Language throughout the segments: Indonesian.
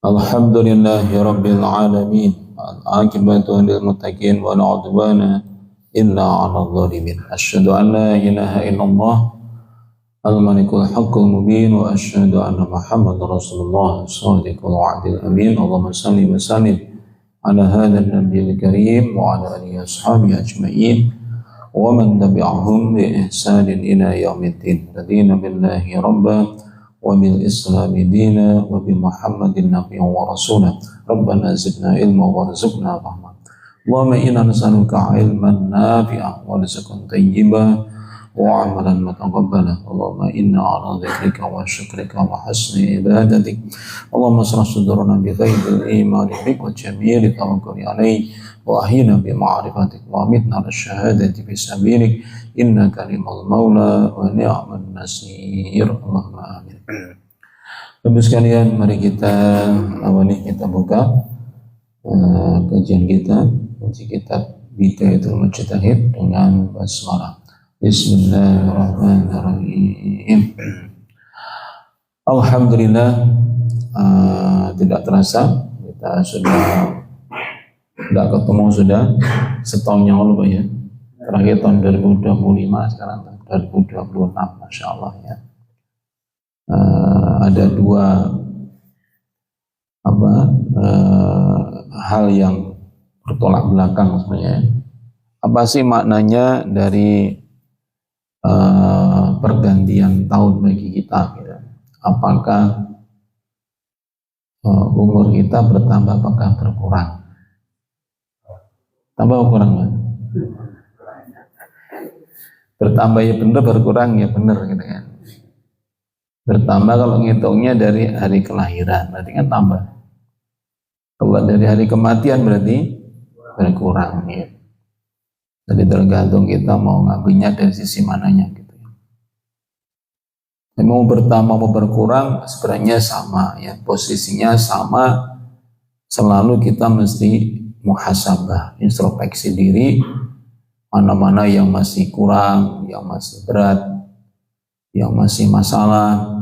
Alhamdulillahi Rabbil Alamin. Al-aqibatu lil muttaqin wa la udwana illa 'alal zalimin. Asyhadu an la ilaha illallah al-malikul haqqul mubin wa asyhadu anna Muhammadar Rasulullah shadiqul wa'dil amin. Allahumma shalli wa sallim ala hadzal nabiyil karim wa ala alihi washabihi ajma'in wa man tabi'ahum bi ihsanin ila yaumiddin. Radina billahi rabban wa bil islami dina wa bi muhammadin nabiyyan wa rasulah. Rabbana zidna ilma warzuqna rahmah. Allahumma inna nas'aluka ilman nafi'an wa rizqan thayyiban wa amalan mutaqabbala. Allahumma inna ala dzikrika wa syukrika wa husni ibadatik. Allahumma shrah sudurana bi ghaidil imani bik wa jamili tawakkuli alaik wa ahyina bi ma'rifatik wa amitna ala syahadati bi sabilik innaka limal maula wa ni'man nasir. Allahumma amin. Bapak sekalian, mari kita buka kajian kita kitab Bidayatul Mujtahid dengan basmalah. Bismillahirrahmanirrahim. Alhamdulillah, tidak terasa kita sudah tidak ketemu sudah setahun yang lalu ya. Terakhir tahun 2025, sekarang 2026, Masya Allah ya. Ada dua hal yang bertolak belakang sebenarnya. Apa sih maknanya dari pergantian tahun bagi kita? Gitu? Apakah umur kita bertambah, apakah berkurang? Tambah berkurang kan? Bertambah ya benar, berkurang ya benar gitu kan. Bertambah kalau ngitungnya dari hari kelahiran, berarti kan tambah. Kalau dari hari kematian berarti berkurang ya. Jadi tergantung kita mau ngambilnya dari sisi mananya gitu ya. Mau bertambah mau berkurang sebenarnya sama ya, posisinya sama. Selalu kita mesti muhasabah, introspeksi diri, mana-mana yang masih kurang, yang masih berat, yang masih masalah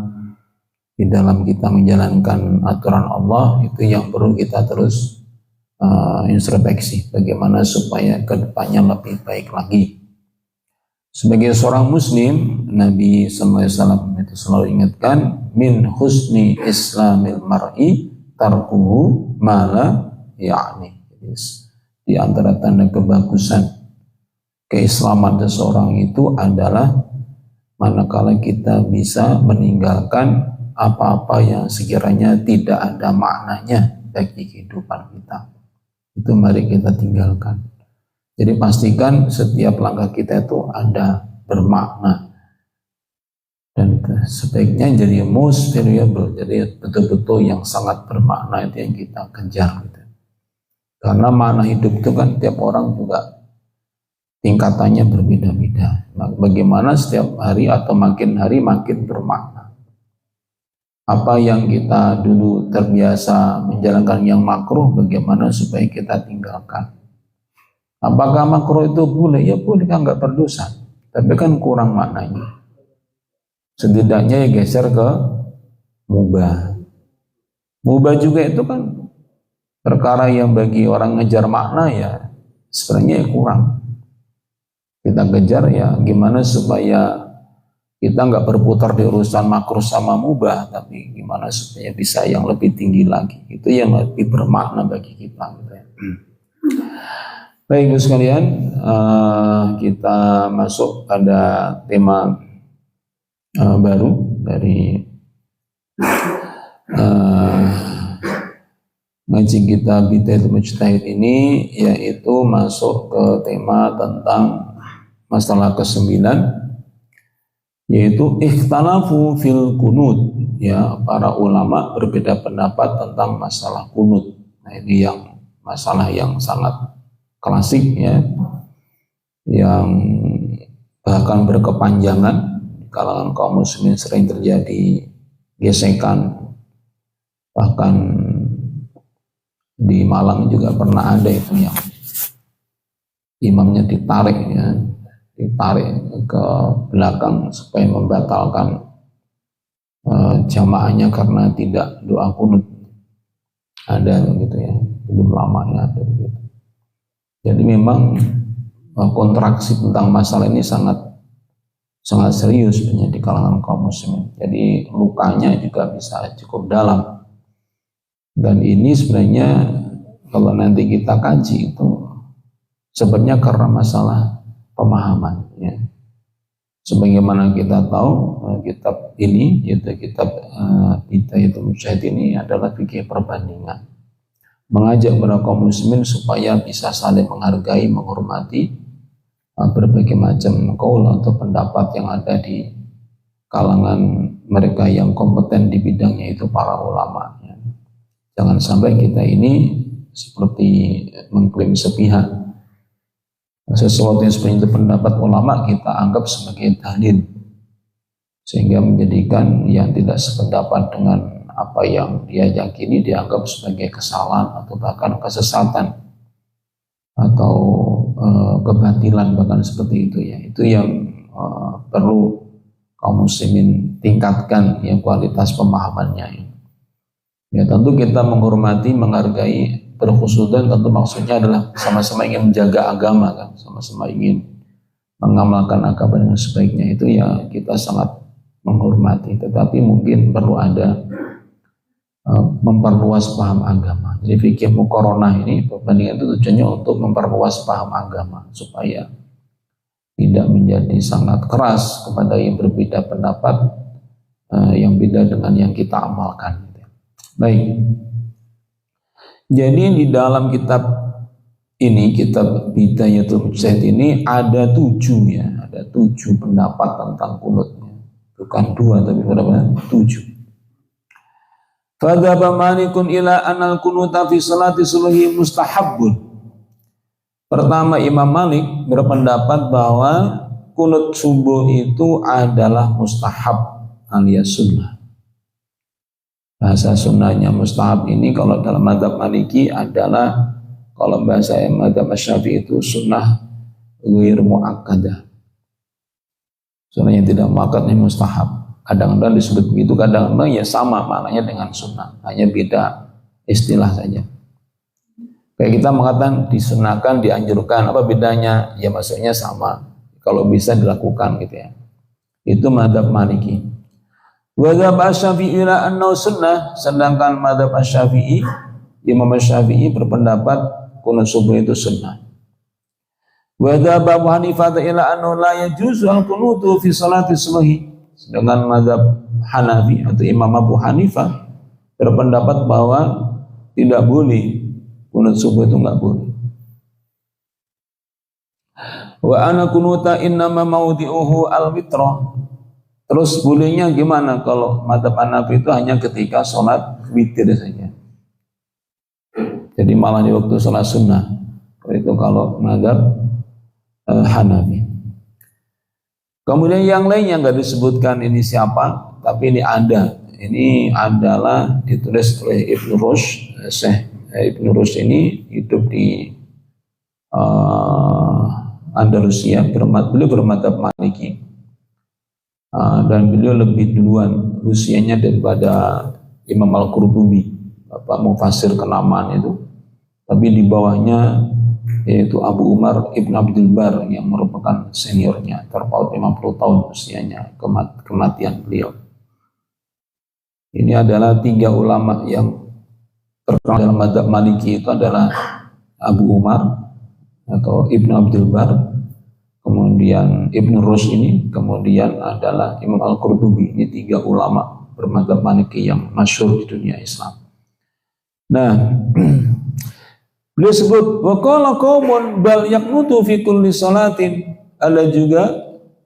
di dalam kita menjalankan aturan Allah, itu yang perlu kita terus introspeksi bagaimana supaya kedepannya lebih baik lagi. Sebagai seorang muslim, Nabi SAW itu selalu ingatkan, min husni islamil mar'i tarkuhu mala ya'ni. Di antara tanda kebagusan keislaman seseorang itu adalah manakala kita bisa meninggalkan apa-apa yang sekiranya tidak ada maknanya bagi kehidupan kita. Itu mari kita tinggalkan. Jadi pastikan setiap langkah kita itu ada bermakna. Dan sebaiknya jadi most valuable, jadi betul-betul yang sangat bermakna itu yang kita kejar. Gitu. Karena makna hidup itu kan tiap orang juga tingkatannya berbeda-beda. Bagaimana setiap hari atau makin hari makin bermakna. Apa yang kita dulu terbiasa menjalankan yang makruh, bagaimana supaya kita tinggalkan. Apakah makruh itu boleh? Ya boleh, kan nggak berdosa. Tapi kan kurang maknanya. Setidaknya ya geser ke mubah. Mubah juga itu kan perkara yang bagi orang ngejar makna ya sebenarnya ya kurang. Kita kejar ya gimana supaya kita nggak berputar di urusan makruh sama mubah, tapi gimana supaya bisa yang lebih tinggi lagi. Itu yang lebih bermakna bagi kita. Gitu ya. Baik sekalian, kita masuk pada tema baru dari ngaji kita Bidayatul Mujtahid ini, yaitu masuk ke tema tentang masalah ke-9, yaitu ikhtalafu fil kunut. Ya, para ulama berbeda pendapat tentang masalah kunut. Nah, ini yang masalah yang sangat klasik ya, yang bahkan berkepanjangan di kalangan kaum muslimin, sering terjadi gesekan. Bahkan di Malang juga pernah ada itu yang imamnya ditarik ke belakang supaya membatalkan jamaahnya karena tidak doa kunut, ada gitu ya, belum lamanya ada gitu. Jadi memang kontraksi tentang masalah ini sangat serius sebenarnya di kalangan kaum muslimin. Jadi lukanya juga bisa cukup dalam. Dan ini sebenarnya kalau nanti kita kaji itu sebenarnya karena masalah pemahaman ya. Sebagaimana kita tahu kitab ini yaitu kitab Bidayatul Mujtahid ini adalah fikih perbandingan, mengajak para kaum muslimin supaya bisa saling menghargai, menghormati berbagai macam qaul atau pendapat yang ada di kalangan mereka yang kompeten di bidangnya, itu para ulama ya. Jangan sampai kita ini seperti mengklaim sepihak. Sesuatu yang seperti itu pendapat ulama kita anggap sebagai dalil, sehingga menjadikan yang tidak sependapat dengan apa yang dia yakini dianggap sebagai kesalahan atau bahkan kesesatan atau kebatilan, bahkan seperti itu ya. Itu yang perlu kaum muslimin tingkatkan ya, kualitas pemahamannya ya. Tentu kita menghormati, menghargai, berkhusudan tentu maksudnya adalah sama-sama ingin menjaga agama kan, sama-sama ingin mengamalkan agama dengan sebaiknya, itu ya kita sangat menghormati. Tetapi mungkin perlu ada memperluas paham agama. Jadi fikih muqaranah ini perbandingan itu tujuannya untuk memperluas paham agama supaya tidak menjadi sangat keras kepada yang berbeda pendapat, yang beda dengan yang kita amalkan. Baik. Jadi di dalam kitab ini, kitab Bidayatul Mujtahid ini ada 7 ya, ada 7 pendapat tentang kunutnya. Bukan 2 tapi berapa? 7. Fadhaba Malikun ila anal kunuta fi salati subhi mustahabbun. Pertama, Imam Malik berpendapat bahwa kunut subuh itu adalah mustahab alias sunnah. Bahasa sunnahnya mustahab ini kalau dalam mazhab Maliki adalah, kalau bahasa mazhab Syafi'i itu sunnah ghair muakkadah. Sunnah yang tidak muakkad ini mustahab. Kadang-kadang disebut begitu, kadang-kadang ya sama maknanya dengan sunnah, hanya beda istilah saja. Kayak kita mengatakan disunahkan, dianjurkan, apa bedanya? Ya maksudnya sama, kalau bisa dilakukan gitu ya. Itu mazhab Maliki. Mazhab Asy-Syafi'i ila annahu sunnah, sedangkan mazhab Asy-Syafi'i, Imam Asy-Syafi'i berpendapat kunut subuh itu sunnah. Mazhab Abu Hanifah ila annahu la yajuzu al-qunutu fi salati subhi, sedangkan mazhab Hanafi atau Imam Abu Hanifah berpendapat bahwa tidak boleh, kunut subuh itu enggak boleh. Wa ana kunuta innama maudi'uhu al-witrah. Terus bolehnya gimana kalau mazhab Hanafi itu hanya ketika sholat witir saja. Jadi malah di waktu sholat sunnah. Itu kalau mazhab Hanafi. Kemudian yang lainnya nggak disebutkan ini siapa, tapi ini ada. Ini adalah ditulis oleh Ibnu Rushd. Syekh Ibnu Rushd ini hidup di Andalusia. Beliau bermadzhab Maliki. Dan beliau lebih duluan usianya daripada Imam Al-Qurtubi, bapak mufasir kenamaan itu. Tapi di bawahnya yaitu Abu Umar Ibn Abdul Bar yang merupakan seniornya, terpaut 50 tahun usianya kematian beliau. Ini adalah 3 ulama yang terkenal dalam mazhab Maliki, itu adalah Abu Umar atau Ibn Abdul Bar, kemudian Ibnu Rushd ini, kemudian adalah Imam Al-Qurtubi. Ini 3 ulama bermadzhab Maliki yang masyhur di dunia Islam. Nah, beliau sebut wa qala qaumun bal yaqnutu fi kulli salatin. Ada juga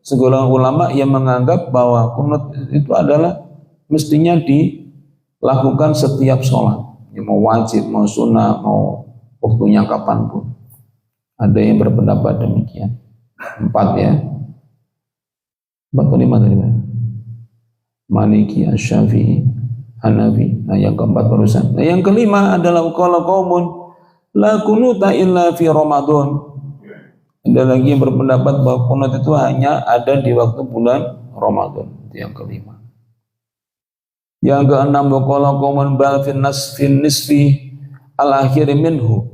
segolongan ulama yang menganggap bahwa kunut itu adalah mestinya dilakukan setiap sholat, ya, mau wajib, mau sunnah, mau waktunya kapanpun. Ada yang berpendapat demikian. 4 ya, 4 atau 5 tadi, Maliki, Asy-Syafi'i, Hanafi. Nah yang keempat barusan. Nah yang kelima adalah qala qaumun la kunuta illa fi Ramadan. Ada lagi yang berpendapat bahwa kunut itu hanya ada di waktu bulan Ramadan. Itu yang kelima. Yang keenam, waqala qaumun bal fin nisfi al akhir minhu.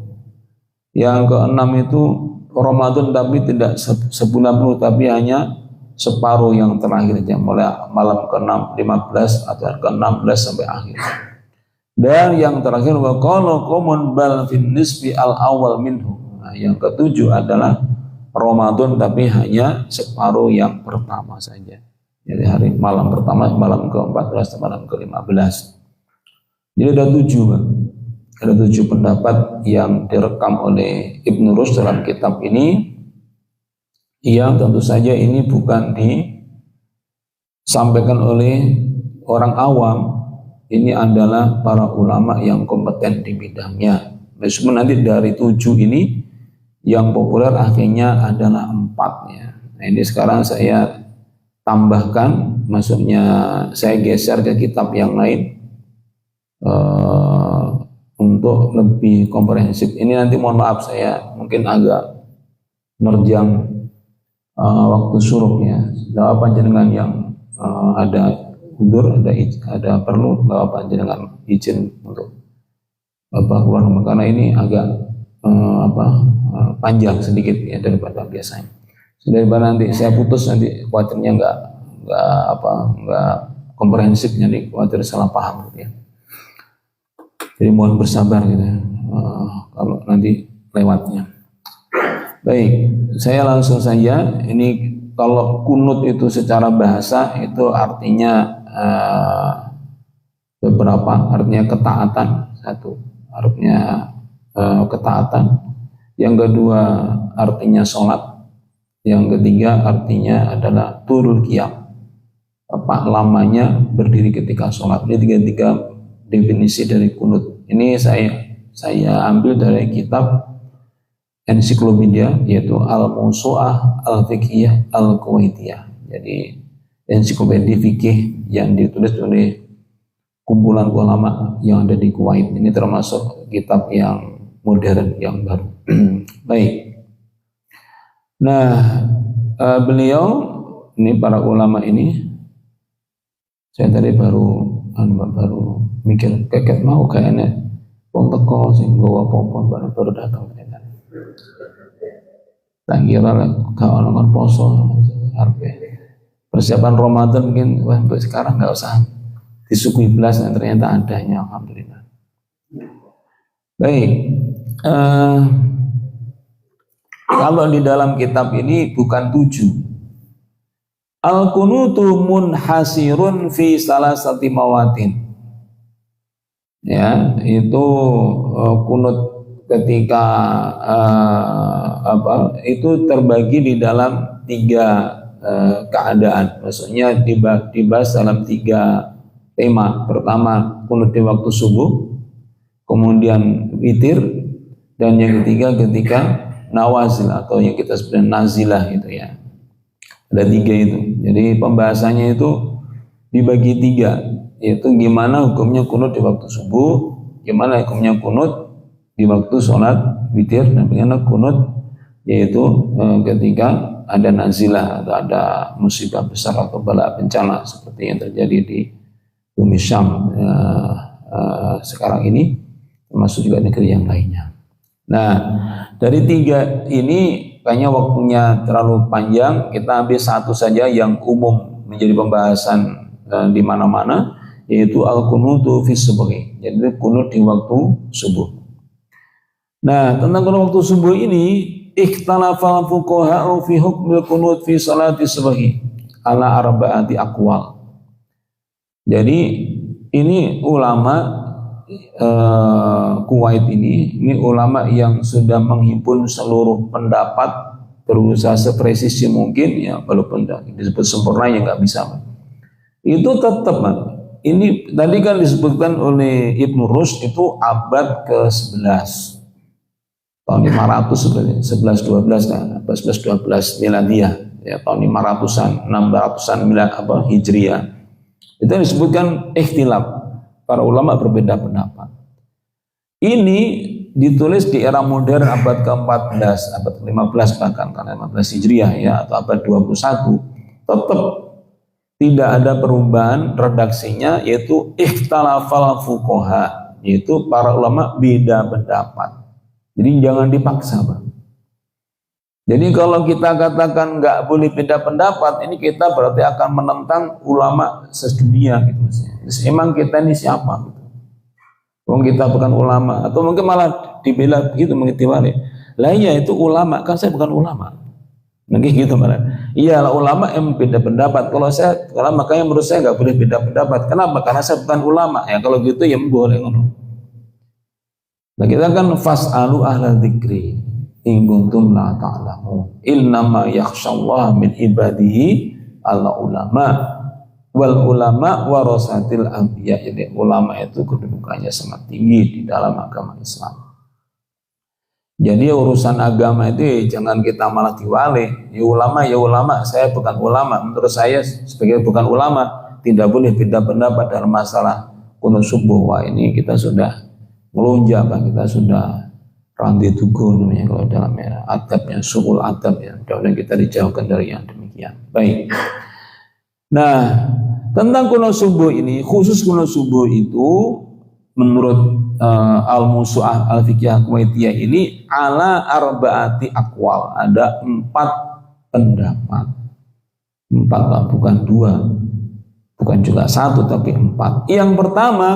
Yang keenam itu Ramadan tapi tidak sebulan penuh, tapi hanya separuh yang terakhir saja, mulai malam ke-6, 15 atau ke-16 sampai akhir. Dan yang terakhir, waqala qaumun bal fin nisfi al awal minhu. Nah, yang ketujuh adalah Ramadan tapi hanya separuh yang pertama saja. Jadi hari malam pertama, malam ke-14, malam ke-15. Jadi ada 7, Pak. Ada 7 pendapat yang direkam oleh Ibnu Rushd dalam kitab ini, yang tentu saja ini bukan disampaikan oleh orang awam. Ini adalah para ulama yang kompeten di bidangnya. Meskipun nanti dari 7 ini yang populer akhirnya adalah 4 ya. Nah, ini sekarang saya tambahkan, maksudnya saya geser ke kitab yang lain untuk lebih komprehensif. Ini nanti mohon maaf saya mungkin agak menerjang waktu syuruk ya. Apa panjenengan yang ada udur, ada perlu, nggak apa panjenengan izin untuk keluar rumah, karena ini agak panjang sedikit ya daripada biasanya. Daripada nanti saya putus, nanti khawatirnya nggak komprehensif, jadi khawatir salah paham gitu ya. Jadi mohon bersabar gitu ya, kalau nanti lewatnya. Baik, saya langsung saja. Ini kalau kunut itu secara bahasa itu artinya beberapa, artinya ketaatan, satu artinya ketaatan, yang kedua artinya sholat, yang ketiga artinya adalah turul qiyam, lamanya berdiri ketika sholat. Ini tiga definisi dari kunut. Ini saya ambil dari kitab ensiklopedia, yaitu Al-Mawsu'ah Al-Fiqhiyah Al-Kuwaitiyah. Jadi ensiklopedia fikih yang ditulis oleh kumpulan ulama yang ada di Kuwait. Ini termasuk kitab yang modern, yang baru. Baik. Nah, beliau ini, para ulama ini, saya tadi baru mikir keket mau kayaknya wong teko sing nggawa popon baru datang ternyata. Tak kira gak ono kon poso arep persiapan Ramadan mungkin untuk sekarang nggak usah disukui belas, dan ternyata adanya, alhamdulillah. Baik, kalau di dalam kitab ini bukan 7. Al-kunutu munhasirun fi salasati mawatin. Ya, itu kunut ketika itu terbagi di dalam 3 keadaan. Maksudnya dibahas dalam 3 tema. Pertama, kunut di waktu subuh, kemudian witir, dan yang ketiga ketika nawazil atau yang kita sebut nazilah itu ya. Ada 3 itu. Jadi pembahasannya itu dibagi 3, yaitu gimana hukumnya kunut di waktu subuh, gimana hukumnya kunut di waktu sholat witir, dan bagaimana kunut yaitu ketika ada nazilah atau ada musibah besar atau bala bencana seperti yang terjadi di bumi Syam sekarang ini, termasuk juga negeri yang lainnya. Nah, dari 3 ini kayaknya waktunya terlalu panjang, kita ambil satu saja yang umum menjadi pembahasan di mana-mana, yaitu al-kunutu fi subhi. Jadi kunut di waktu subuh. Nah, tentang kunut waktu subuh ini, ikhtalafal fuqaha'u fi hukmil kunut fi salati subhi ala arba'ati aqwal. Jadi ini ulama Kuwait ini ulama yang sudah menghimpun seluruh pendapat, berusaha sepresisi mungkin ya, walaupun disebut sempurna ya nggak bisa. Itu tetap, ini tadi kan disebutkan oleh Ibnu Rushd itu abad ke-11, tahun 500 11-12 kan, 11-12 miladiah ya, tahun 500-an 600-an Hijriah. Itu disebutkan ikhtilaf, para ulama berbeda pendapat. Ini ditulis di era modern abad ke-14, abad ke-15 bahkan, karena 15 Hijriah ya, atau abad 21. Tetap tidak ada perubahan redaksinya, yaitu ikhtalafal fuqaha, yaitu para ulama beda pendapat. Jadi jangan dipaksa, Pak. Jadi kalau kita katakan nggak boleh beda pendapat, ini kita berarti akan menentang ulama sedunia gitu maksudnya. Emang kita ini siapa gitu? Wong kita bukan ulama, atau mungkin malah dibela begitu mengitiwali. Lah iya itu ulama, kan saya bukan ulama. Mungkin gitu malah. Iyalah ulama yang beda pendapat. Kalau makanya menurut saya nggak boleh beda pendapat. Kenapa? Karena saya bukan ulama. Ya kalau gitu ya boleh ngono. Nah kita kan fas'alu ahla dzikri in kuntum la ta'lamun. Innama yakhsyallaha min ibadihi al-ulama wal ulama warasatil anbiya. Jadi ulama itu kedudukannya sangat tinggi di dalam agama Islam. Jadi urusan agama itu jangan kita malah diwali. Ya ulama, saya bukan ulama. Menurut saya sebagai bukan ulama tidak boleh beda pendapat dalam masalah kunut subuh. Wah ini kita sudah melunjak, kita sudah ranti tugu namanya kalau dalam adabnya, suul adab ya. Mudah-mudahan kita dijauhkan dari yang demikian. Baik. Nah, tentang kunut subuh ini, khusus kunut subuh itu menurut Al-Musu'ah Al-Fiqhiyah Kuwaitiyah ini ala arba'ati aqwal, ada 4 pendapat. 4 bukan 2, bukan juga 1 tapi 4. Yang pertama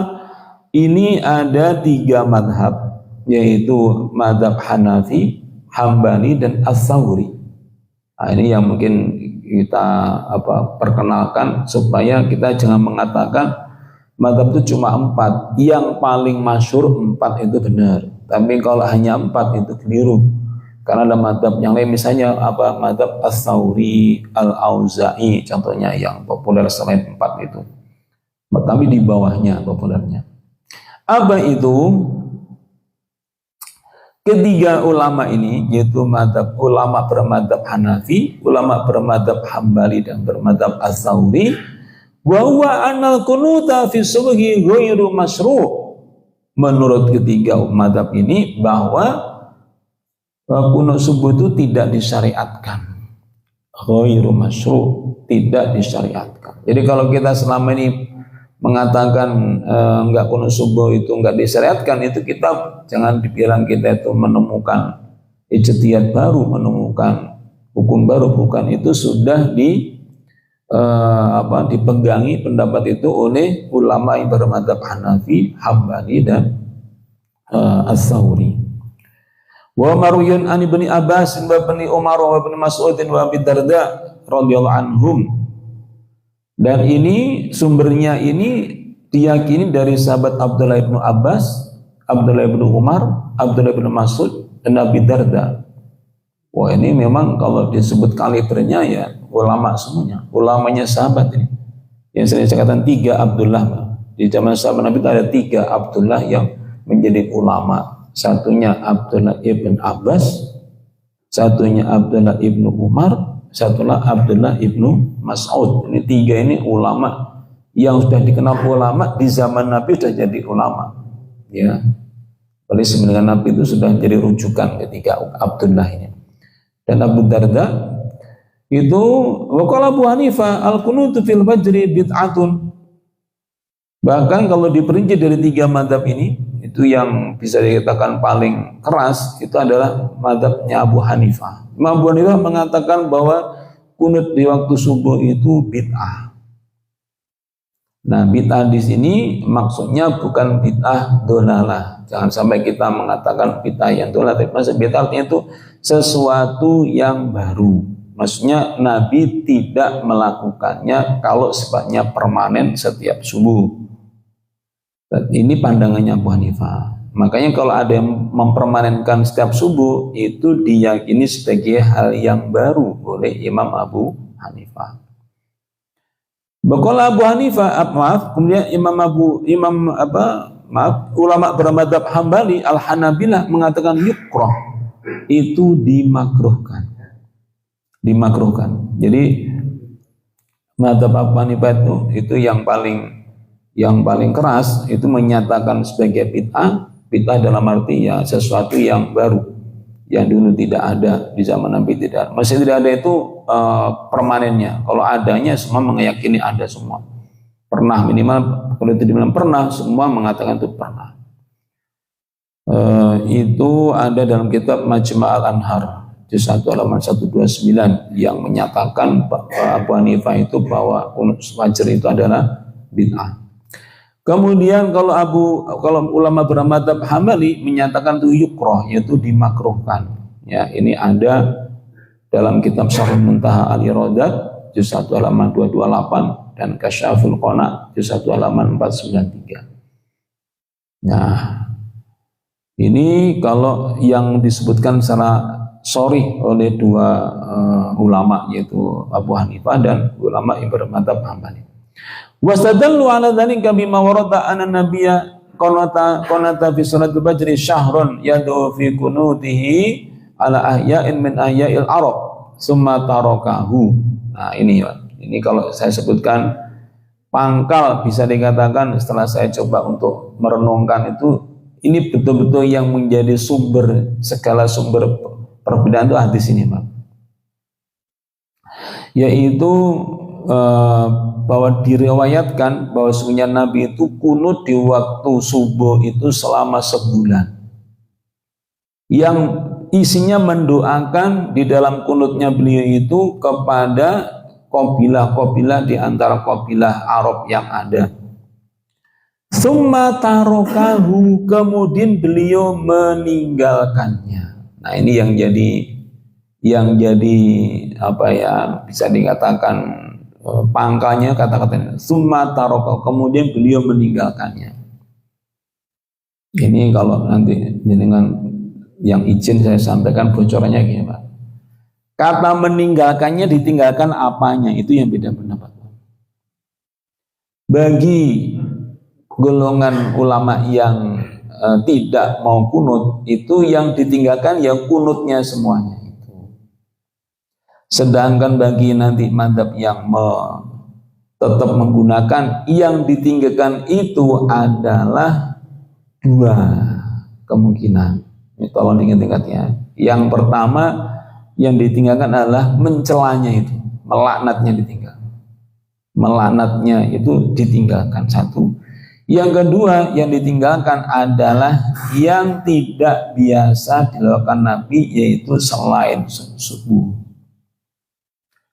ini ada 3 madhab, yaitu madhab Hanafi, Hambali dan As-Sawri. Nah, ini yang mungkin kita perkenalkan supaya kita jangan mengatakan madhab itu cuma 4, yang paling masyhur 4 itu benar. Tapi kalau hanya 4 itu keliru. Karena ada madhab yang lain, misalnya madhab As-Sawri, Al-Auza'i, contohnya yang populer selain 4 itu. Tapi di bawahnya populernya. Apa itu? Ketiga ulama ini, yaitu ulama bermadhab Hanafi, ulama bermadhab Hambali dan bermadhab As-Sawri, wa huwa anal kunuta fi subhi ghairu masyru'. Menurut ketiga madhab ini bahwa kunut subuh itu tidak disyariatkan. Ghairu masyru', tidak disyariatkan. Jadi kalau kita selama ini mengatakan enggak kunut subuh itu enggak disyariatkan, itu kita jangan dibilang kita itu menemukan ijtihad baru, menemukan hukum baru, bukan. Itu sudah dipegangi pendapat itu oleh ulama yang bermadhab Hanafi, Hambali dan As-Sawri. Wa maruyun an ibni Abbas wa ibni Umar wa ibni Mas'ud wa Abi Darda radhiyallahu anhum. Dan ini sumbernya ini diyakini dari sahabat Abdullah bin Abbas, Abdullah bin Umar, Abdullah bin Mas'ud dan Abi Darda. Wah ini memang kalau disebut kalibernya ya ulama semuanya, ulamanya sahabat ini. Yang saya katakan 3 Abdullah. Di zaman sahabat Nabi itu ada 3 Abdullah yang menjadi ulama. Satunya Abdullah ibn Abbas, satunya Abdullah ibn Umar, satunya Abdullah ibnu Mas'ud. Ini 3 ini ulama yang sudah dikenal ulama di zaman Nabi, sudah jadi ulama. Ya, oleh semenjak Nabi itu sudah jadi rujukan ketika Abdullah ini. Dan Abu Darda itu waqala Abu Hanifah al-qunutu fil fajri bid'atun. Bahkan kalau diperinci dari 3 madhab ini, itu yang bisa dikatakan paling keras itu adalah madhabnya Abu Hanifah. Imam Abu Hanifah mengatakan bahwa kunut di waktu subuh itu bid'ah. Nah, bid'ah di sini maksudnya bukan bid'ah dolalah. Jangan sampai kita mengatakan bid'ah yang dolalah. Tapi maksud bid'ah itu sesuatu yang baru. Maksudnya Nabi tidak melakukannya kalau sifatnya permanen setiap subuh. Dan ini pandangannya Abu Hanifah. Makanya kalau ada yang mempermanenkan setiap subuh, itu diyakini sebagai hal yang baru oleh Imam Abu Hanifah. Baqala Abu Hanifah, kemudian ulama bermadhab Hambali Al-Hanabilah mengatakan yukrah, itu dimakruhkan. Jadi madhab Abu Hanifah itu yang paling keras itu menyatakan sebagai bid'ah dalam arti ya sesuatu yang baru yang dulu tidak ada di zaman Nabi, tidak. Masih tidak ada itu permanennya. Kalau adanya semua meyakini ada semua. Pernah minimal, kalau itu dibilang pernah, semua mengatakan itu pernah. Itu ada dalam kitab Majma' al-Anhar juz 1 halaman 129 yang menyatakan Abu Hanifah itu bahwa kunut fajr itu adalah bid'ah. Kemudian kalau ulama bermadzhab Hambali menyatakan itu yukroh, yaitu dimakruhkan. Ya, ini ada dalam kitab Syarh Muntaha Al-Iradat juz 1 halaman 228 dan Kasyaful Qana juz 1 halaman 493. Nah, ini kalau yang disebutkan secara sharih oleh dua ulama, yaitu Abu Hanifah dan ulama yang bermadzhab Hambali. Wastadallu ala dzalika bima warada anna nabiyya qanata fi salatil fajri syahrun yad'u fi kunutihi ala ahya'in min ahya'il arab summa tarakahu. Nah, ini kalau saya sebutkan pangkal, bisa dikatakan setelah saya coba untuk merenungkan itu, ini betul-betul yang menjadi sumber segala sumber perbedaan itu hadis ini, Pak. Yaitu bahwa diriwayatkan bahwa sesungguhnya Nabi itu kunut di waktu subuh itu selama sebulan, yang isinya mendoakan di dalam kunutnya beliau itu kepada qabilah-qabilah di antara qabilah Arab yang ada. Summa tarokahu, kemudian beliau meninggalkannya. Nah, ini yang jadi apa ya, bisa dikatakan pangkalnya kata-kata summa tarokahu, kemudian beliau meninggalkannya. Ini kalau nanti dengan yang izin saya sampaikan bocorannya gini, Pak. Kata meninggalkannya, ditinggalkan apanya, itu yang beda pendapat. Bagi golongan ulama yang tidak mau kunut, itu yang ditinggalkan yang kunutnya semuanya itu. Sedangkan bagi nanti madzhab yang tetap menggunakan, yang ditinggalkan itu adalah dua kemungkinan. Ini tolong diingat-ingat ya. Yang pertama yang ditinggalkan adalah mencelanya itu, melaknatnya ditinggalkan. Melaknatnya itu ditinggalkan, satu. Yang kedua yang ditinggalkan adalah yang tidak biasa dilakukan Nabi, yaitu selain subuh.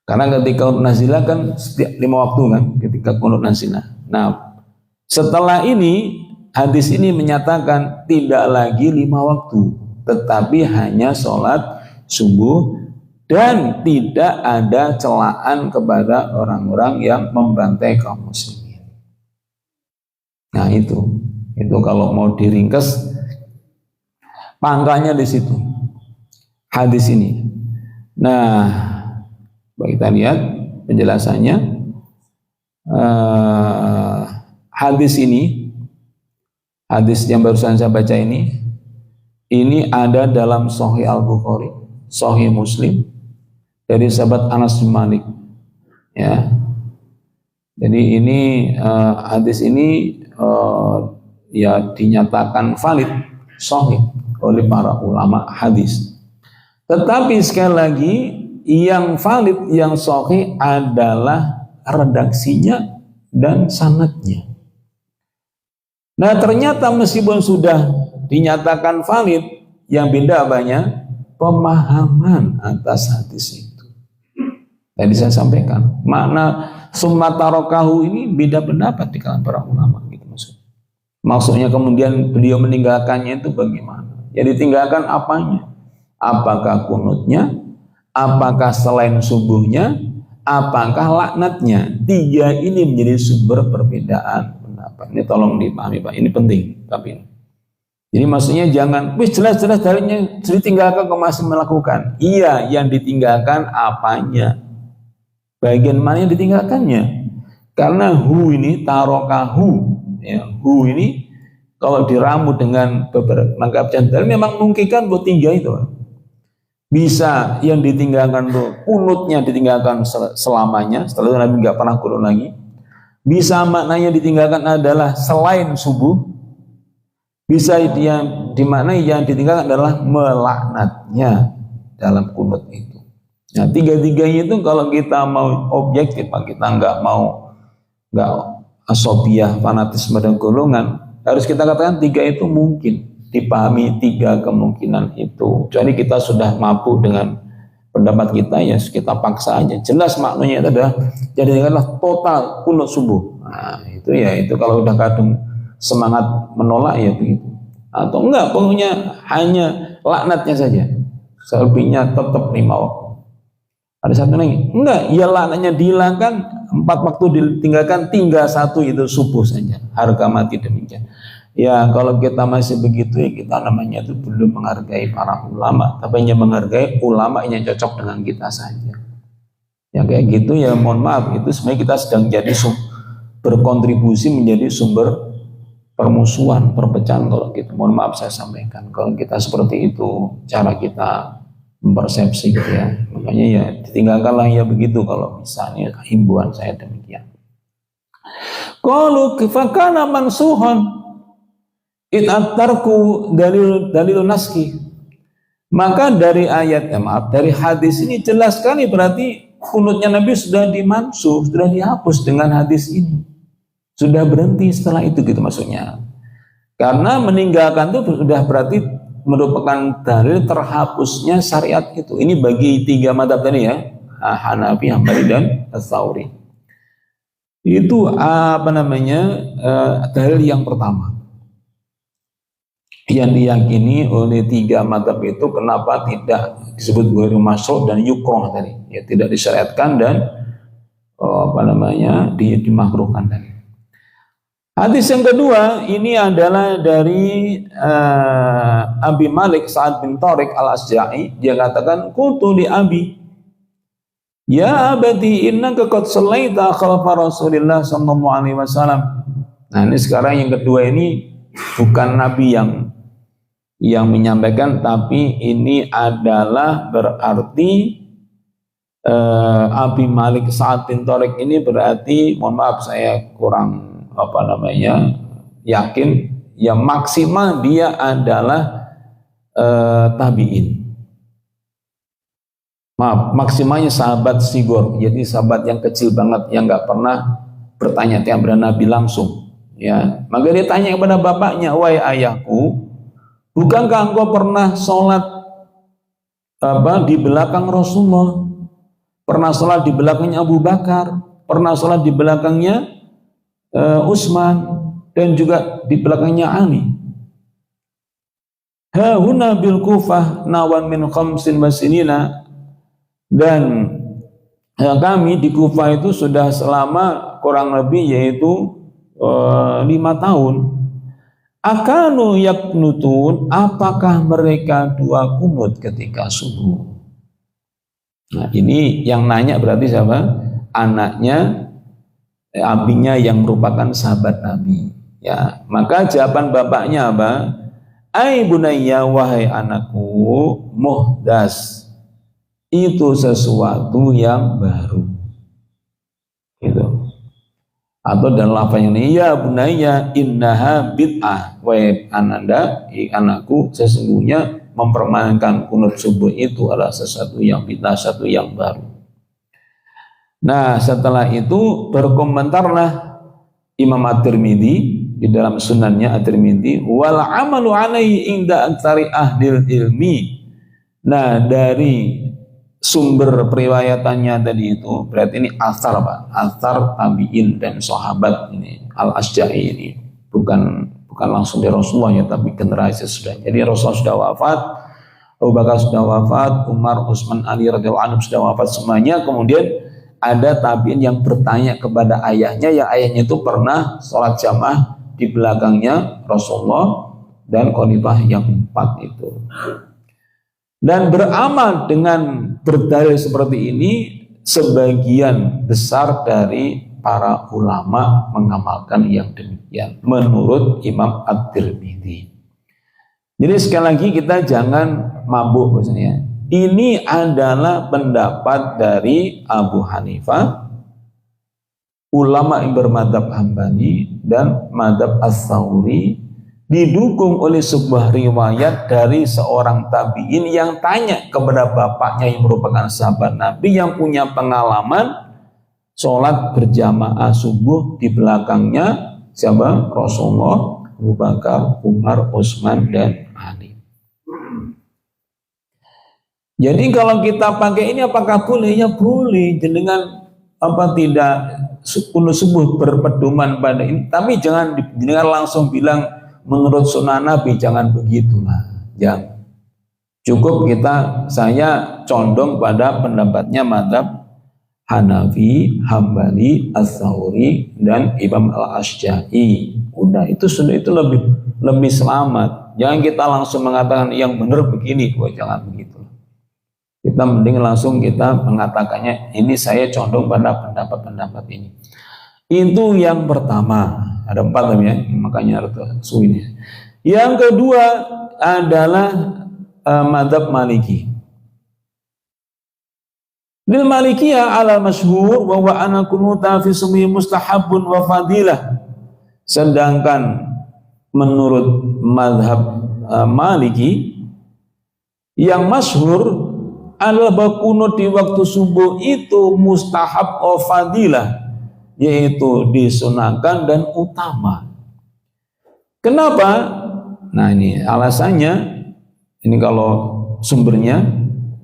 Karena ketika kunut nazilah kan setiap 5 waktu kan, ketika kunut nazilah. Nah, setelah ini hadis ini menyatakan tidak lagi 5 waktu, tetapi hanya sholat subuh, dan tidak ada celaan kepada orang-orang yang membantai kaum muslimin. Nah, itu kalau mau diringkas pangkalnya di situ hadis ini. Nah, kita lihat penjelasannya. Hadis yang barusan saya baca ini ada dalam Sahih Al-Bukhari, Sahih Muslim, dari sahabat Anas bin Malik. Ya. Jadi ini hadis ini ya dinyatakan valid, sahih oleh para ulama hadis. Tetapi sekali lagi yang valid, yang sahih adalah redaksinya dan sanadnya. Nah, ternyata meskipun sudah dinyatakan valid, yang beda apanya? Pemahaman atas hadis itu. Tadi saya sampaikan, makna summa tarokahu ini beda pendapat di kalangan para ulama gitu maksudnya. Kemudian beliau meninggalkannya itu bagaimana? Ya, ditinggalkan apanya? Apakah kunutnya? Apakah selain subuhnya? Apakah laknatnya? 3 ini menjadi sumber perbedaan pendapat. Ini tolong dipahami, Pak. Ini penting. Tapi jadi maksudnya jangan jelas-jelas dalilnya ditinggalkan kok masih melakukan. Iya, yang ditinggalkan apanya? Bagian mana yang ditinggalkannya? Karena hu ini tarokahu, ya, hu ini kalau diramu dengan beberapa mangkap dalil memang mungkinkan buat 3 itu. Bisa yang ditinggalkan tuh kunutnya ditinggalkan selamanya, setelah itu Nabi nggak pernah kunut lagi. Bisa maknanya ditinggalkan adalah selain subuh. Bisa yang dimaknai yang ditinggalkan adalah melaknatnya dalam kunut itu. Nah, tiga-tiganya itu kalau kita mau objektif, kita nggak asobiah, fanatisme dan golongan, harus kita katakan tiga itu mungkin dipahami, tiga kemungkinan itu. Kecuali kita sudah mampu dengan pendapat kita, ya kita paksa aja. Jelas maknanya itu adalah jadikanlah total kunut subuh. Nah, itu kalau udah kadung semangat menolak ya begitu. Atau enggak, pokoknya hanya laknatnya saja. Selebihnya tetap 5 waktu. Ada satu lagi, enggak, ya laknatnya dihilangkan, 4 waktu ditinggalkan, tinggal 1 itu subuh saja. Harga mati demikian. Ya kalau kita masih begitu, ya kita namanya itu belum menghargai para ulama, tapi hanya menghargai ulama yang cocok dengan kita saja. Ya kayak gitu ya mohon maaf, itu sebenarnya kita sedang jadi berkontribusi menjadi sumber permusuhan, perpecahan kalau gitu. Mohon maaf saya sampaikan kalau kita seperti itu cara kita mempersepsi gitu ya. Makanya ya ditinggalkanlah ya begitu kalau misalnya himbauan saya demikian. Qalu fakana mansuhan itarku dalil naski. Maka dari ayat dari hadis ini jelas sekali berarti kunutnya Nabi sudah dimansuh, sudah dihapus dengan hadis ini. Sudah berhenti setelah itu gitu maksudnya. Karena meninggalkan itu sudah berarti merupakan dalil terhapusnya syariat itu. Ini bagi 3 madzhab tadi ya, Hanafi, Hambali dan Ats-Tsauri. Itu dalil yang pertama. Yang diyakini oleh 3 madzhab itu kenapa tidak disebut ghairu masyru' dan yukroh tadi. Ya tidak disyariatkan dan dimakruhkan tadi. Hadis yang kedua ini adalah dari Abi Malik Sa'ad bin Tariq al-Asja'i. Dia katakan, qultu li Abi, ya abadi innaka qad shallaita khalfa Rasulillah sallallahu alaihi wasallam. Nah, ini sekarang yang kedua ini bukan Nabi yang menyampaikan, tapi ini adalah berarti Abi Malik Sa'ad bin Tariq ini berarti, mohon maaf saya kurang yakin, ya maksimal dia adalah tabi'in. Maaf, maksimalnya sahabat sigor, jadi sahabat yang kecil banget yang nggak pernah bertanya kepada Nabi langsung. Ya, maka dia tanya kepada bapaknya, wahai ayahku, bukankah engkau pernah sholat di belakang Rasulullah? Pernah sholat di belakangnya Abu Bakar? Pernah sholat di belakangnya Utsman dan juga di belakangnya Ali. Hahuna bil Kufah nawan min khamsin wasinina, dan kami di Kufah itu sudah selama kurang lebih yaitu 5 tahun. Akanu yaknutun, apakah mereka 2 kunut ketika subuh? Nah, ini yang nanya berarti siapa? Anaknya, abinya yang merupakan sahabat Nabi. Ya, maka jawaban bapaknya apa? Ai bunayya, wahai anakku, muhdas, itu sesuatu yang baru. Gitu. Atau dalam lafaz ini, ya bunayya innaha bid'ah, wahai anakku, sesungguhnya mempermainkan kunut subuh itu adalah sesuatu yang bid'ah, sesuatu yang baru. Nah, setelah itu berkomentarlah Imam At-Tirmidzi di dalam sunannya At-Tirmidzi, wal amalu alaihi inda aktsari ahlil ilmi. Nah, dari sumber periwayatannya tadi itu berarti ini asar, Pak, asar tabi'in dan sahabat ini Al-Asja'i ini bukan langsung dari Rasulullah ya, tapi generasi sudah. Jadi Rasulullah sudah wafat, Abu Bakar sudah wafat, Umar, Utsman, Ali radhiyallahu anhum sudah wafat semuanya. Kemudian ada tabi'in yang bertanya kepada ayahnya, yang ayahnya itu pernah sholat jamaah di belakangnya Rasulullah dan khalifah yang 4 itu. Dan beramal dengan berdalil seperti ini, sebagian besar dari para ulama mengamalkan yang demikian menurut Imam At-Tirmidzi. Jadi sekali lagi kita jangan mabuk maksudnya. Ini adalah pendapat dari Abu Hanifah, ulama yang bermadzhab Hambali dan madzhab Ats-Tsauri, didukung oleh sebuah riwayat dari seorang tabi'in yang tanya kepada bapaknya yang merupakan sahabat Nabi yang punya pengalaman sholat berjamaah subuh di belakangnya siapa? Rasulullah, Abu Bakar, Umar, Utsman, dan Ali. Jadi kalau kita pakai ini apakah boleh? Ya boleh, dengan apa tidak kunut subuh berpedoman pada ini, tapi jangan langsung bilang menurut sunnah Nabi, jangan begitulah. Jangan. Cukup saya condong pada pendapatnya mazhab Hanafi, Hambali, Ats-Tsauri, dan Imam Al-Asy'ari. Udah, itu sudah, itu lebih selamat. Jangan kita langsung mengatakan yang benar begini, jangan begitu. Kita mending langsung kita mengatakannya, ini saya condong pada pendapat-pendapat ini. Itu yang pertama. Ada 4 ya, makanya harus suwinya. Yang kedua adalah mazhab Maliki. Lil Malikiyah ala masyhur wa ana kunuta fi sumi mustahabun wa fadilah. Sedangkan menurut mazhab Maliki yang masyhur adalah bahwa kunut di waktu subuh itu mustahab wa fadilah, yaitu disunahkan dan utama. Kenapa? Nah, ini alasannya. Ini kalau sumbernya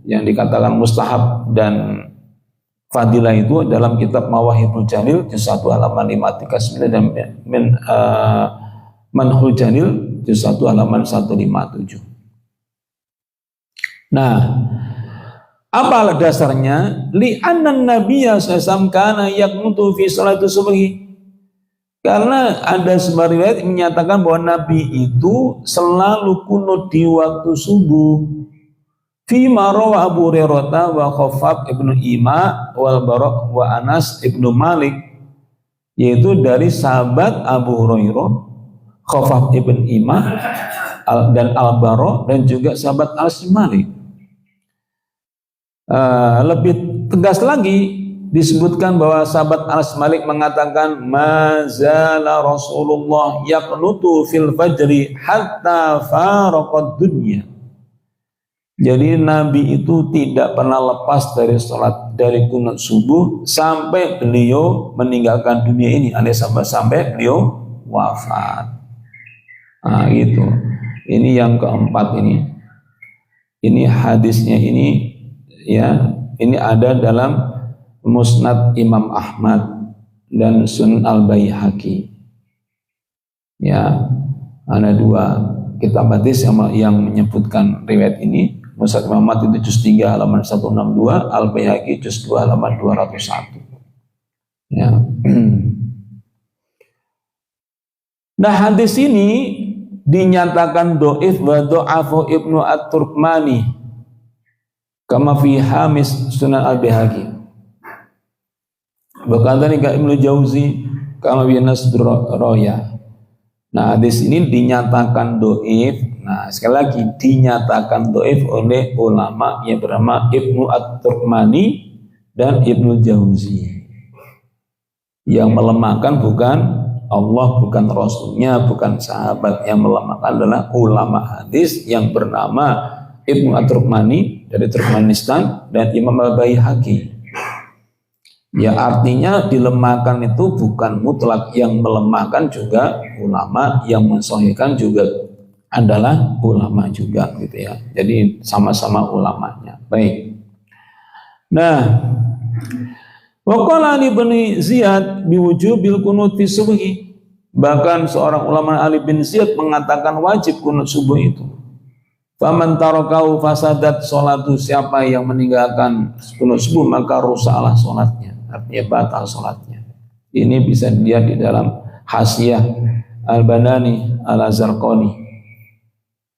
yang dikatakan mustahab dan fadilah itu dalam kitab Mawahibul Jalil juz 1 halaman 539 dan Manhul Jalil juz 1 halaman 157. Nah, apa dasarnya? Li'annan nabiyya sallallahu kana yaqnutu fi salati subhi. Karena ada sebuah riwayat yang menyatakan bahwa Nabi itu selalu kunut di waktu subuh. Fi marawa Abu Hurairah wa Khaffaf ibnu Ima wal Bara' wa Anas ibnu Malik, yaitu dari sahabat Abu Hurairah, Khaffaf ibnu Ima dan Al Bara' dan juga sahabat Anas bin Malik. Lebih tegas lagi disebutkan bahwa sahabat Anas Malik mengatakan mazala Rasulullah yaqnutu fil fajri hatta faraqad dunya. Jadi Nabi itu tidak pernah lepas dari sholat, dari kunut subuh sampai beliau meninggalkan dunia ini, alias sampai beliau wafat. Nah, gitu. Ini yang keempat ini. Ini hadisnya ini ya, ini ada dalam Musnad Imam Ahmad dan Sunan Al-Baihaqi. Ya, ada 2 kitab hadis yang menyebutkan riwayat ini. Musnad Imam Ahmad itu juz 3 halaman 162, Al-Baihaqi juz 2 halaman 201. Ya. Nah, hadis ini dinyatakan dhaif wa dha'afu Ibnu At-Turkmani kama fi Hamis Sunan Al-Baihaqi. Berkata nih Ibnu Jauzi kama bi Nasdur Roya. Nah, hadis ini dinyatakan dhaif. Nah, sekali lagi dinyatakan dhaif oleh ulama yang bernama Ibnu At-Turkmani dan Ibnu Jauzi. Yang melemahkan bukan Allah, bukan Rasulnya, bukan sahabat. Yang melemahkan adalah ulama hadis yang bernama Ibnu At-Turkmani dari Turkmenistan dan Imam Al-Baihaqi. Ya, artinya dilemahkan itu bukan mutlak, yang melemahkan juga ulama, yang mensahihkan juga adalah ulama juga gitu ya. Jadi sama-sama ulamanya. Baik. Nah, waqala Ali bin Ziyad biwujubil kunut fi subhi. Bahkan seorang ulama Ali bin Ziyad mengatakan wajib kunut subuh itu. Faman tarakau fasadat sholatu, siapa yang meninggalkan kunut subuh maka rusaklah sholatnya, artinya batal sholatnya. Ini bisa dilihat di dalam Hasyiah Al-Banani Al-Zarqani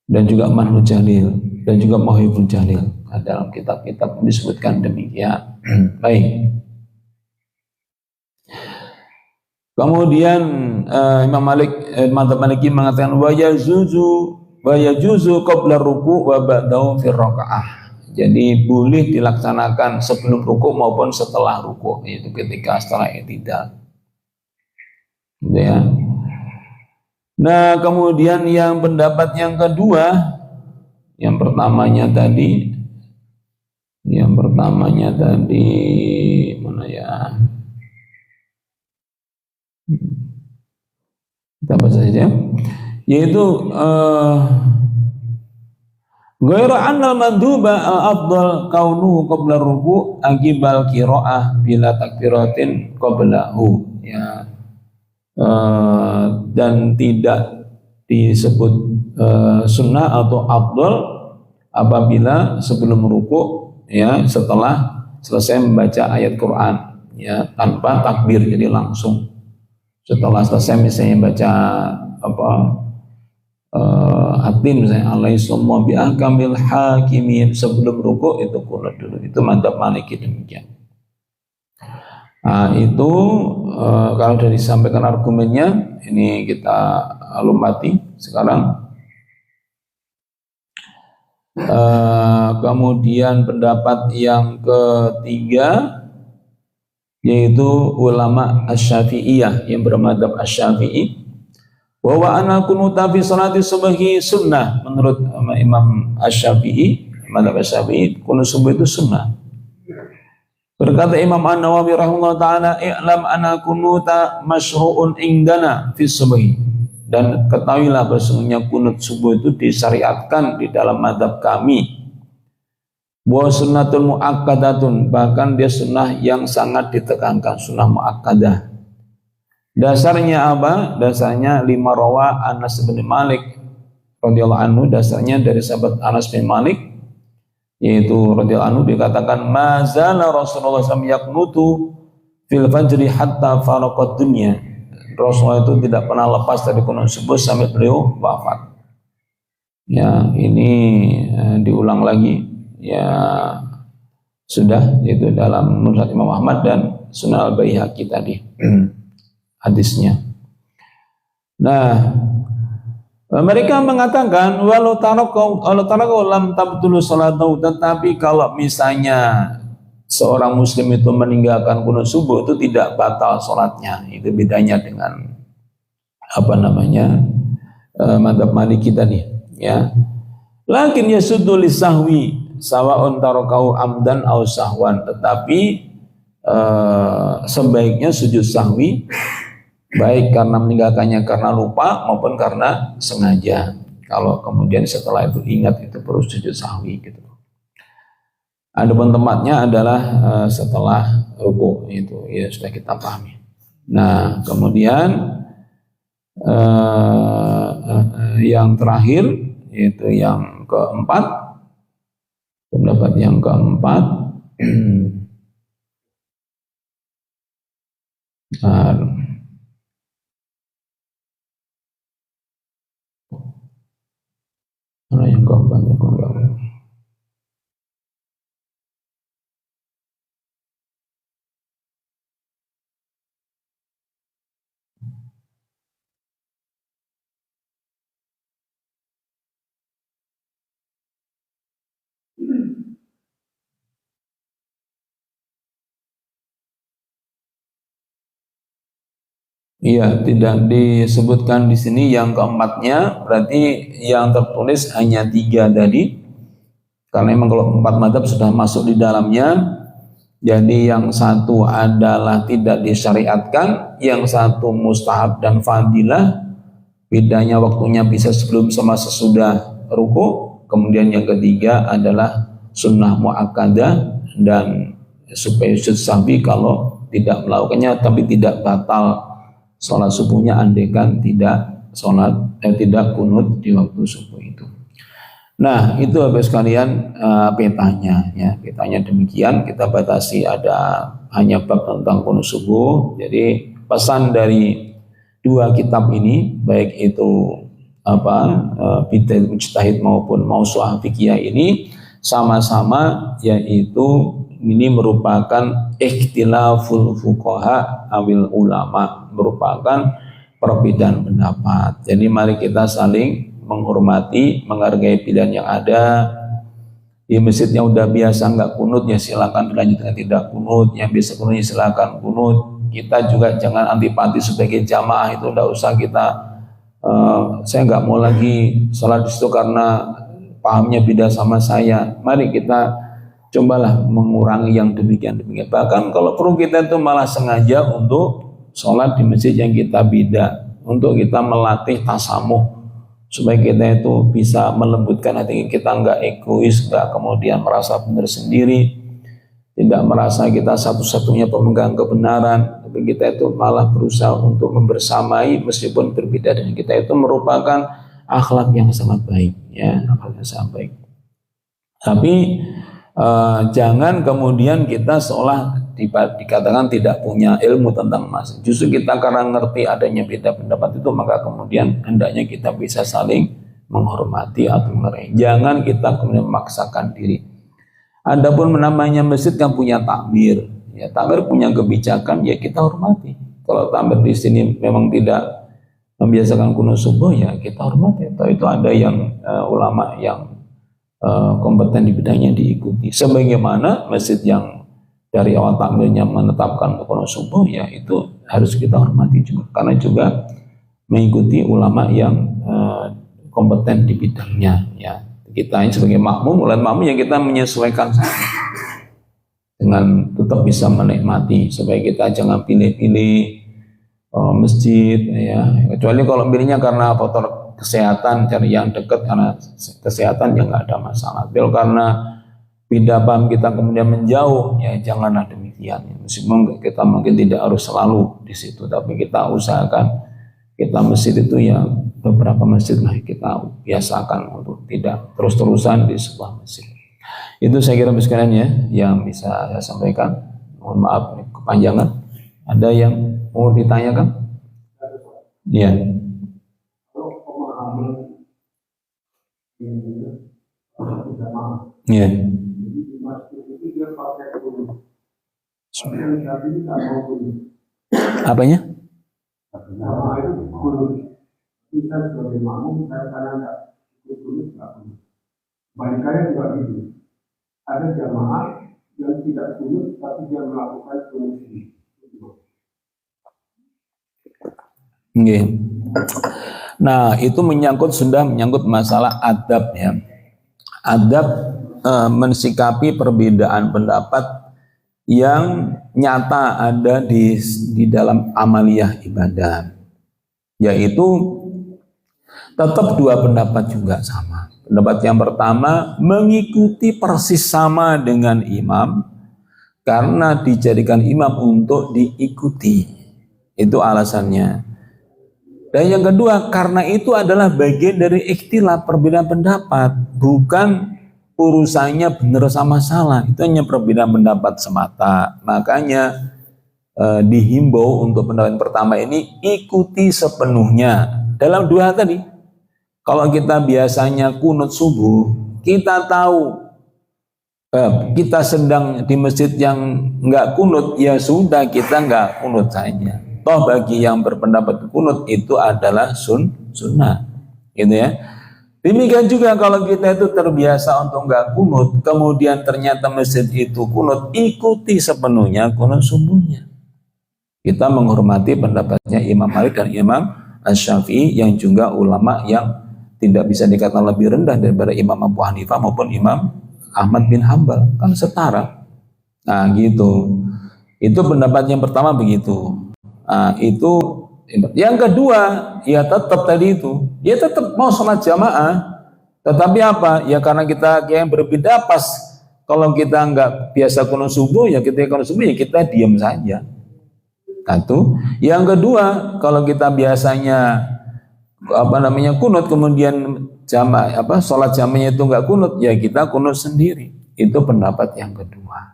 dan juga Manhul Jalil dan juga Mawahibul Jalil. Nah, dalam kitab-kitab disebutkan demikian. Baik. Kemudian Imam Malik mazhab Maliki mengatakan wa yajuzu qabla ruku' wa ba'dahu fi rakaah. Jadi boleh dilaksanakan sebelum ruku' maupun setelah ruku', yaitu ketika setelah i'tidal. Ya. Nah, kemudian yang pendapat yang kedua, yang pertamanya tadi mana ya? Kita baca saja, yaitu ghairu annal mandhuba al-afdal kaunuhu qabla ruku' aqibal qiraah bila takbiratin qablahu, ya. Dan tidak disebut sunnah atau afdal apabila sebelum ruku', ya, setelah selesai membaca ayat Quran, ya, tanpa takbir, jadi langsung setelah selesai misalnya baca hatim misalnya alaihissumma bi'ahkamil hakimin, sebelum ruku' itu kunut dulu. Itu madzhab Maliki demikian. Nah, itu kalau sudah disampaikan argumennya, ini kita lompati sekarang. Kemudian pendapat yang ketiga, yaitu ulama Asy-Syafi'iyah yang bermadzhab Asy-Syafi'i, bahwa ana kunuta fi salati subhi sunnah. Menurut Imam Asy-Syafi'i, madzhab Asy-Syafi'i, kunut subuh itu sunnah. Berkata Imam An-Nawawi rahimahullah ta'ala, i'lam ana kunuta masyru'un indana fi subhi. Dan ketahuilah bahwasanya kunut subuh itu disyariatkan di dalam madzhab kami. Wa sunnatul muakkadatun, bahkan dia sunnah yang sangat ditekankan, sunnah muakkadah. Dasarnya apa? Dasarnya lima rawa Anas bin Malik radhiyallahu anhu, dasarnya dari sahabat Anas bin Malik, yaitu radhiyallahu anhu dikatakan mazala Rasulullah SAW yaknutu fil fajri hatta faraqat dunya. Rasulullah itu tidak pernah lepas dari kunut subuh sampai beliau wafat. Ya, ini diulang lagi, ya sudah, yaitu dalam Musnad Imam Ahmad dan Sunan Al-Baihaqi tadi hadisnya. Nah, mereka mengatakan walau tarakau lam tabtulu salatu, tetapi kalau misalnya seorang muslim itu meninggalkan kunut subuh itu tidak batal salatnya. Itu bedanya dengan madzhab Maliki tadi, ya. Lakin yasuddu lisahwi sawaun tarakau amdan au sahwan, tetapi sebaiknya sujud sahwi baik karena meninggalkannya karena lupa maupun karena sengaja. Kalau kemudian setelah itu ingat, itu perlu sujud sahwi gitu. Adapun tempatnya adalah setelah ruku, itu ya sudah kita pahami. Nah, kemudian yang terakhir, yaitu yang keempat, pendapat yang keempat, yang keempat, iya, tidak disebutkan di sini yang keempatnya, berarti yang tertulis hanya 3 tadi. Karena memang kalau 4 madzhab sudah masuk di dalamnya. Jadi yang satu adalah tidak disyariatkan, yang satu mustahab dan fadilah. Bedanya waktunya bisa sebelum sama sesudah ruku. Kemudian yang ketiga adalah sunnah muakkadah dan supaya sujud sahwi kalau tidak melakukannya, tapi tidak batal sholat subuhnya andaikan tidak tidak kunut di waktu subuh itu. Nah, itu Bapak sekalian petanya, ya. Petanya demikian, kita batasi ada hanya bab tentang kunut subuh. Jadi pesan dari 2 kitab ini, baik itu Bidayatul Mujtahid maupun Mawsu'ah Fiqhiyah ini, sama-sama yaitu ini merupakan ikhtilaful fuqaha awil ulama, merupakan perbedaan pendapat. Jadi mari kita saling menghormati, menghargai pilihan yang ada. Di masjidnya udah biasa nggak kunut, ya silakan dilanjutkan tidak kunut. Yang biasa kunut, ya silakan kunut. Kita juga jangan antipati sebagai jamaah, itu udah usah kita saya nggak mau lagi sholat di situ karena pahamnya beda sama saya. Mari kita cobalah mengurangi yang demikian-demikian. Bahkan kalau perlu kita itu malah sengaja untuk sholat di masjid yang kita beda, untuk kita melatih tasamuh supaya kita itu bisa melembutkan hati kita, nggak egois, nggak kemudian merasa benar sendiri, tidak merasa kita satu-satunya pemegang kebenaran, tapi kita itu malah berusaha untuk membersamai meskipun berbeda dengan kita. Itu merupakan akhlak yang sangat baik, ya, akhlak yang sangat baik. Tapi jangan kemudian kita seolah dikatakan tidak punya ilmu tentang masjid. Justru kita karena ngerti adanya beda pendapat itu, maka kemudian hendaknya kita bisa saling menghormati atau menghargai. Jangan kita kemudian memaksakan diri. Adapun namanya masjid kan punya takmir, ya, takmir punya kebijakan, ya kita hormati. Kalau takmir di sini memang tidak membiasakan kunut subuh, ya kita hormati. Atau itu ada yang ulama yang kompeten di bidangnya diikuti. Sebagaimana masjid yang dari awal takmirnya menetapkan kunut subuh, ya itu harus kita hormati juga, karena juga mengikuti ulama yang kompeten di bidangnya. Ya, kita ini sebagai makmum, ulama makmum yang kita menyesuaikan dengan tetap bisa menikmati, supaya kita jangan pilih-pilih masjid, ya, kecuali kalau pilihnya karena faktor kesehatan, cari yang dekat karena kesehatan, ya nggak ada masalah. Kalau karena beda paham kita kemudian menjauh, ya janganlah demikian. Meskipun kita mungkin tidak harus selalu di situ, tapi kita usahakan kita masjid itu ya beberapa masjid lah kita biasakan untuk tidak terus-terusan di sebuah masjid. Itu saya kira sekalian ya yang bisa saya sampaikan. Mohon maaf kepanjangan. Ada yang mau ditanyakan? Iya. Iya. Apanya? Kita sebagai makmum kadang-kadang nggak ikut balikannya juga gitu. Ada jamaah yang tidak kunut tapi dia melakukan kunut ini. Nah, itu sudah menyangkut masalah adab, ya. Adab mensikapi perbedaan pendapat yang nyata ada di dalam amaliyah ibadah, yaitu tetap dua pendapat juga sama. Pendapat yang pertama mengikuti persis sama dengan imam karena dijadikan imam untuk diikuti, itu alasannya. Dan yang kedua, karena itu adalah bagian dari ikhtilaf, perbedaan pendapat, bukan urusannya benar sama salah, itu hanya perbedaan pendapat semata. Makanya dihimbau untuk pendapat pertama ini ikuti sepenuhnya dalam dua hal tadi. Kalau kita biasanya kunut subuh, kita tahu kita sedang di masjid yang nggak kunut, ya sudah kita nggak kunut saja. Toh bagi yang berpendapat kunut itu adalah sunnah, gitu ya. Demikian juga kalau kita itu terbiasa untuk nggak kunut, kemudian ternyata masjid itu kunut, ikuti sepenuhnya kunut subuhnya. Kita menghormati pendapatnya Imam Malik dan Imam Asy-Syafi'i yang juga ulama yang tidak bisa dikatakan lebih rendah daripada Imam Abu Hanifah maupun Imam Ahmad bin Hambal, kan setara. Nah gitu. Itu pendapat yang pertama begitu. Nah, itu yang kedua, ya tetap tadi itu, ya tetap mau sholat jamaah, tetapi apa? Ya karena kita yang berbeda pas. Kalau kita nggak biasa kunut subuh, ya kita kunut subuh, ya kita diam saja. Satu. Yang kedua, kalau kita biasanya kunut, kemudian jamaah sholat jamaahnya itu nggak kunut, ya kita kunut sendiri. Itu pendapat yang kedua.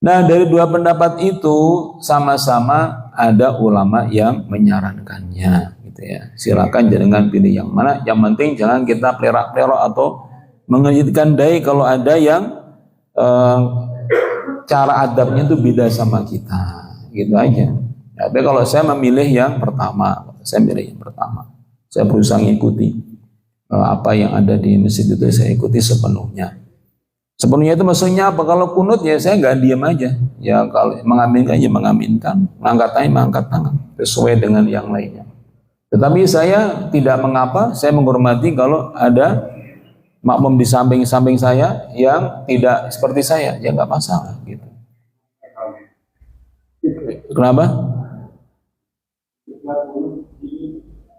Nah, dari dua pendapat itu sama-sama ada ulama yang menyarankannya, gitu ya. Silakan jangan pilih yang mana. Yang penting jangan kita plerak-plerak atau mengejutkan dai kalau ada yang cara adabnya itu beda sama kita, gitu aja. Tapi kalau saya memilih yang pertama, saya berusaha mengikuti apa yang ada di masjid itu, saya ikuti sepenuhnya. Sepenuhnya itu maksudnya apa? Kalau kunut ya saya nggak diam aja. Ya kalau mengaminkan ya mengaminkan, mengangkat tangan mengangkat tangan sesuai dengan yang lainnya. Tetapi saya tidak mengapa, saya menghormati kalau ada makmum di samping-samping saya yang tidak seperti saya, ya nggak masalah gitu. Kenapa?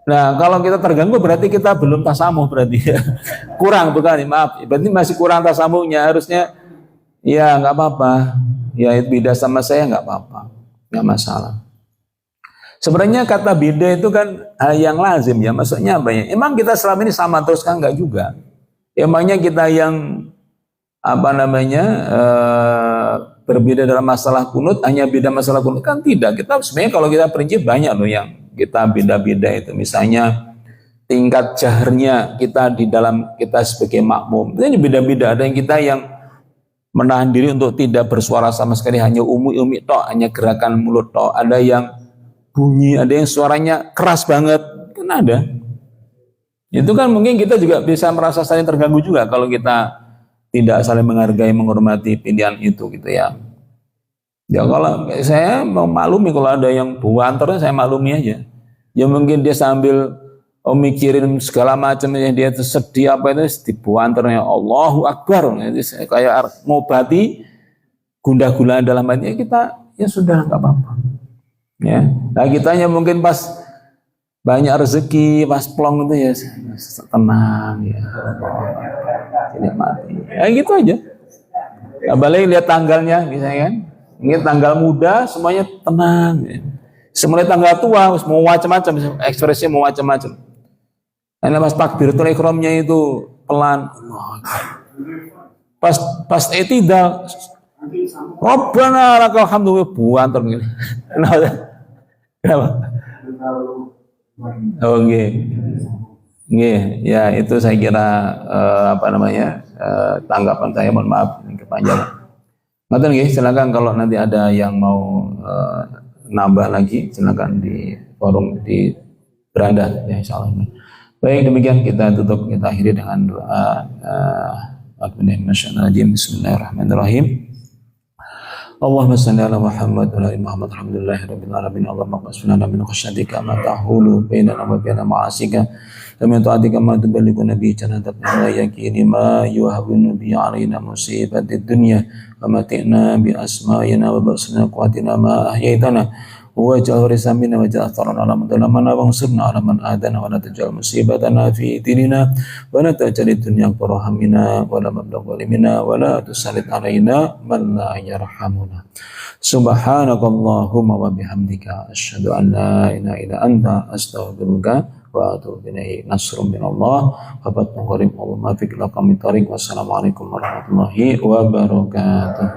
Nah, kalau kita terganggu berarti kita belum tasamuh berarti ya. Kurang bukan, maaf. Berarti masih kurang tasamuhnya. Harusnya ya nggak apa-apa. Ya beda sama saya nggak apa-apa, nggak masalah. Sebenarnya kata beda itu kan hal yang lazim ya. Maksudnya apa ya? Emang kita selama ini sama terus kan nggak juga. Emangnya kita yang apa namanya berbeda dalam masalah kunut, hanya beda masalah kunut kan tidak. Kita sebenarnya kalau kita prinsip banyak loh yang kita beda-beda itu. Misalnya tingkat jaharnya kita di dalam kita sebagai makmum itu beda-beda. Ada yang kita yang menahan diri untuk tidak bersuara sama sekali, hanya umi-umi tok, hanya gerakan mulut tok. Ada yang bunyi, ada yang suaranya keras banget, kan ada. Itu kan mungkin kita juga bisa merasa saling terganggu juga kalau kita tidak saling menghargai, menghormati pilihan itu gitu ya. Ya kalau saya mau maklumi kalau ada yang buanter, saya maklumi aja. Ya mungkin dia sambil mikirin segala macam, ya dia sedih apa itu dibuanternya Allahu Akbar, itu kayak ngobati gundah gulana dalam hatinya, kita ya sudah nggak apa-apa. Ya, nah kitanya mungkin pas banyak rezeki, pas plong itu ya tenang ya, tidak mati. Ya gitu aja. Nah, balik lihat tanggalnya, misalnya kan, ini tanggal muda semuanya tenang. Ya. Semuanya tanggal tua mau macam-macam, ekspresinya mau macam-macam. Karena pas takbiratul ihramnya itu pelan, pas etidal, Rabbana lakal hamdu buanter gitu. Kenapa? Oke. Ya itu saya kira apa namanya tanggapan saya, mohon maaf ini kepanjangan. Nanti nggih, silakan kalau nanti ada yang mau nambah lagi silakan di forum di beranda ya insyaallah. Baik, demikian kita tutup, kita akhiri dengan doa Bismillahirrahmanirrahim. Allahumma salli ala Muhammad wa ala Muhammad alhamdulillahi rabbil alamin. Allahumma qasfina min khasyatika ma tahulu bainana wa baina ma'asika wa min ta'atika ma tuballighuna bi jannatika wa yaqini ma yuhawwinu bi alaina musibatid dunya wa matina bi asma'ina wa basna quwatina ma ahyaitana wa ja'al risamina wa ja'al tarana ala man zalamana wa ansurna ala man adana wa la taj'al musibatana fi dinina wa la taj'al dunya akbar hammina wa la mablagha ilmina wa la tusallit alaina man la yarhamuna. Subhanakallahumma wa bihamdika asyhadu an la ilaha illa anta astaghfiruka wa atubu ilaik. Nasrun minallah wa fatun qarib. Allahumma fiq laqam tariq. Wassalamualaikum warahmatullahi wabarakatuh.